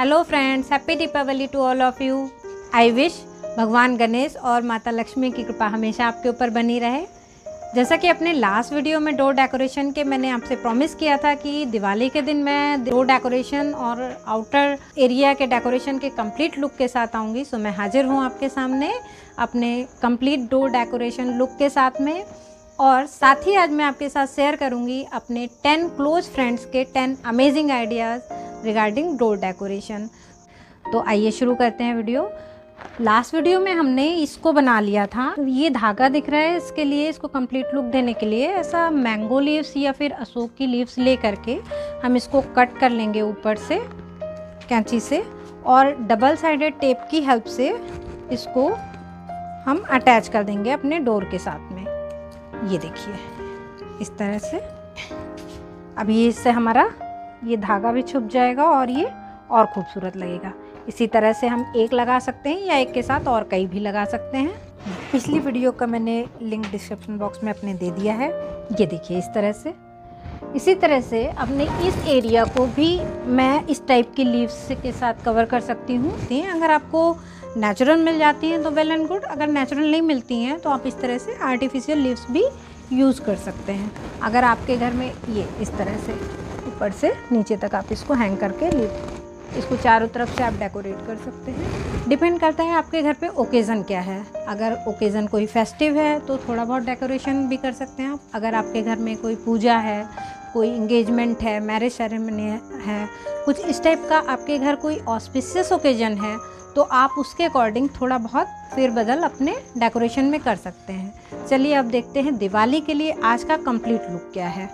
Hello friends, happy Deepavali to all of you. I wish भगवान गणेश और माता लक्ष्मी की कृपा हमेशा आपके ऊपर बनी रहे। जैसा कि अपने लास्ट वीडियो में डोर डेकोरेशन के मैंने आपसे प्रॉमिस किया था कि दिवाली के दिन मैं डोर डेकोरेशन और आउटर एरिया के डेकोरेशन के कंप्लीट लुक के साथ आऊँगी। सो मैं हाजिर हूँ आपके सामने अपने कंप्लीट डोर डेकोरेशन लुक के साथ में। और साथ ही आज मैं आपके साथ शेयर करूंगी अपने 10 क्लोज फ्रेंड्स के 10 amazing ideas regarding door decoration. तो आइए शुरू करते हैं वीडियो। लास्ट वीडियो में हमने इसको बना लिया था। ये धागा दिख रहा है, इसके लिए इसको कंप्लीट लुक देने के लिए ऐसा मैंगो लीव्स या फिर अशोक की लीव्स ले करके हम इसको कट कर लेंगे ऊपर से कैंची से, और डबल साइडेड टेप की हेल्प से इसको हम अटैच कर देंगे अपने डोर के साथ में। ये देखिए इस तरह से। अभी इससे हमारा ये धागा भी छुप जाएगा और ये और खूबसूरत लगेगा। इसी तरह से हम एक लगा सकते हैं या एक के साथ और कई भी लगा सकते हैं। पिछली वीडियो का मैंने लिंक डिस्क्रिप्शन बॉक्स में अपने दे दिया है। ये देखिए इस तरह से। इसी तरह से अपने इस एरिया को भी मैं इस टाइप की लीव्स के साथ कवर कर सकती हूँ। अगर आपको नेचुरल मिल जाती हैं तो वेल एंड गुड, अगर नेचुरल नहीं मिलती हैं तो आप इस तरह से आर्टिफिशियल लीव्स भी यूज़ कर सकते हैं। अगर आपके घर में ये इस तरह से ऊपर से नीचे तक आप इसको हैंग करके इसको चारों तरफ से आप डेकोरेट कर सकते हैं। डिपेंड करता है आपके घर पे ओकेज़न क्या है। अगर ओकेज़न कोई फेस्टिव है तो थोड़ा बहुत डेकोरेशन भी कर सकते हैं आप। अगर आपके घर में कोई पूजा है, कोई इंगेजमेंट है, मैरिज सेरेमनी है, कुछ इस टाइप का आपके घर कोई ऑस्पिशियस ओकेज़न है, तो आप उसके अकॉर्डिंग थोड़ा बहुत फेरबदल अपने डेकोरेशन में कर सकते हैं। चलिए अब देखते हैं दिवाली के लिए आज का कंप्लीट लुक क्या है।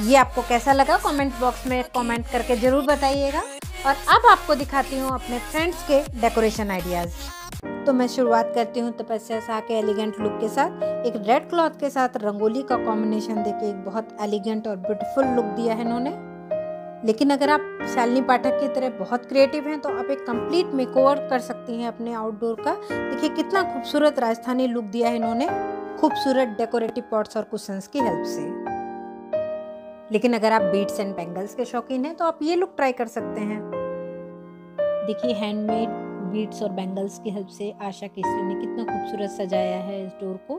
ये आपको कैसा लगा कमेंट बॉक्स में कमेंट करके ज़रूर बताइएगा। और अब आपको दिखाती हूँ अपने फ्रेंड्स के डेकोरेशन आइडियाज़। तो मैं शुरुआत करती हूँ तपस्या शाह के एलिगेंट लुक के साथ। एक रेड क्लॉथ के साथ रंगोली का कॉम्बिनेशन देके एक बहुत एलिगेंट और ब्यूटीफुल लुक दिया है इन्होंने। लेकिन अगर आप शालिनी पाठक की तरह बहुत क्रिएटिव हैं तो आप एक कंप्लीट मेकओवर कर सकती हैं अपने आउटडोर का। देखिए कितना खूबसूरत राजस्थानी लुक दिया है इन्होंने, खूबसूरत डेकोरेटिव पॉट्स और कुशन्स की हेल्प से। लेकिन अगर आप बीड्स एंड बैंगल्स के शौकीन हैं तो आप ये लुक ट्राई कर सकते हैं। देखिए हैंडमेड बीड्स और बैंगल्स की हेल्प से आशा केसरी ने कितना खूबसूरत सजाया है इस डोर को।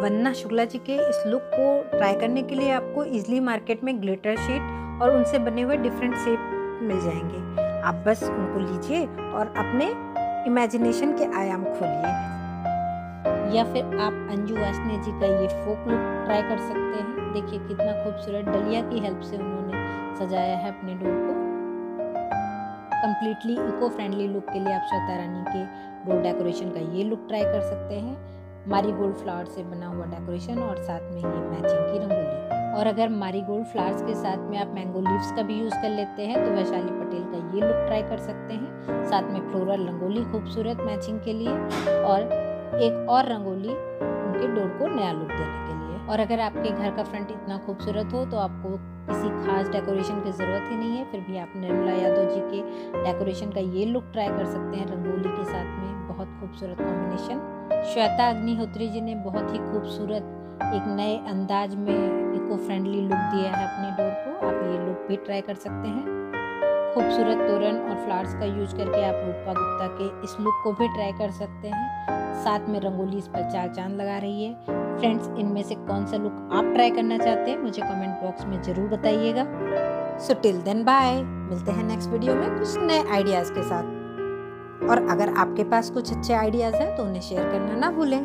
वंदना शुक्ला जी के इस लुक को ट्राई करने के लिए आपको इजीली मार्केट में ग्लिटर शीट और उनसे बने हुए डिफरेंट शेप मिल जाएंगे। आप बस उनको लीजिए और अपने इमेजिनेशन के आयाम खोलिए। या फिर आप अंजू वासने जी का ये फोक लुक ट्राई कर सकते हैं। देखिए कितना खूबसूरत डलिया की हेल्प से उन्होंने सजाया है अपने डोर को। कंप्लीटली इको फ्रेंडली लुक के लिए आप श्वेता रानी के डोर डेकोरेशन का ये लुक ट्राई कर सकते हैं। मारीगोल्ड फ्लावर से बना हुआ डेकोरेशन और साथ में ये मैचिंग की रंगोली। और अगर मारीगोल्ड फ्लावर्स के साथ में आप मैंगो लीव्स का भी यूज़ कर लेते हैं तो वैशाली पटेल का ये लुक ट्राई कर सकते हैं। साथ में फ्लोरल रंगोली खूबसूरत मैचिंग के लिए और एक और रंगोली उनके डोर को नया लुक देने के लिए। और अगर आपके घर का फ्रंट इतना खूबसूरत हो तो आपको किसी खास डेकोरेशन की ज़रूरत ही नहीं है। फिर भी आप निर्मला यादव जी के डेकोरेशन का ये लुक ट्राई कर सकते हैं रंगोली के साथ में। बहुत खूबसूरत कॉम्बिनेशन। श्वेता अग्निहोत्री जी ने बहुत ही खूबसूरत एक नए अंदाज में इको फ्रेंडली लुक दिया है अपने डोर को। आप ये लुक भी ट्राई कर सकते हैं। खूबसूरत तोरण और फ्लावर्स का यूज करके आप रूपा गुप्ता के इस लुक को भी ट्राई कर सकते हैं। साथ में रंगोली इस पर चार चांद लगा रही है। फ्रेंड्स, इनमें से कौन सा लुक आप ट्राई करना चाहते हैं मुझे कमेंट बॉक्स में ज़रूर बताइएगा। सो टिल देन बाय, मिलते हैं नेक्स्ट वीडियो में कुछ नए आइडियाज़ के साथ। और अगर आपके पास कुछ अच्छे आइडियाज़ हैं तो उन्हें शेयर करना ना भूलें।